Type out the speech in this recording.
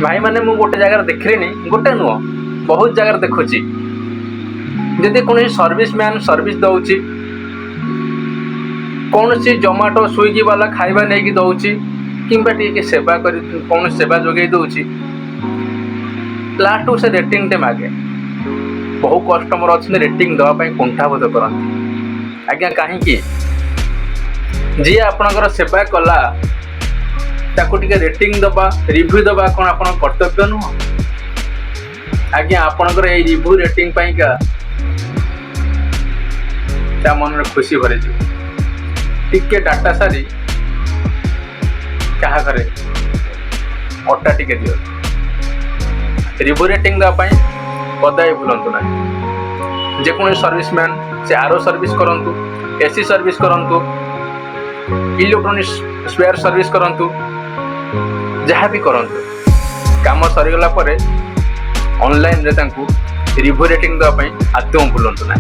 भाई मैंने मु गोटे जगह देखिनी गोटे नुह बहुत जगह देखुची जदि कौन सर्विस मैन सर्विस दौची कौन सी जोमाटो स्विगी वाला खाଇବା नहीं दौची कि सेवा कर कौन सेवा जोगे दौची लास्ट को से रेटिंग टे मागे बहु कस्टमर अच्छे रेटिंग देवाई कुंठाबोध करती आज्ञा कहीं जी आपणकर सेवा कला ताको टिके रेटिंग दबा रिव्यू दबा कौन आप कर्तव्य नुह आज्ञा आपणकर ये रिव्यू रेटिंग पाइका ता मन में खुशी भरे टिके डाटा सारी क्या घरे अटा टिके दियो रिव्यू रेटिंग देवाई कदापि भूलु ना जेकोसी सर्विसमैन से आरो सर्विस करंतु एसी सर्विस करंतु इलेक्ट्रॉनिक स्पेयर सर्विस करंतु जहाँ भी करंतु काम सरीगला ऑनलाइन रे रिव्यू रेटिंग देवाई आदौ भूलु ना।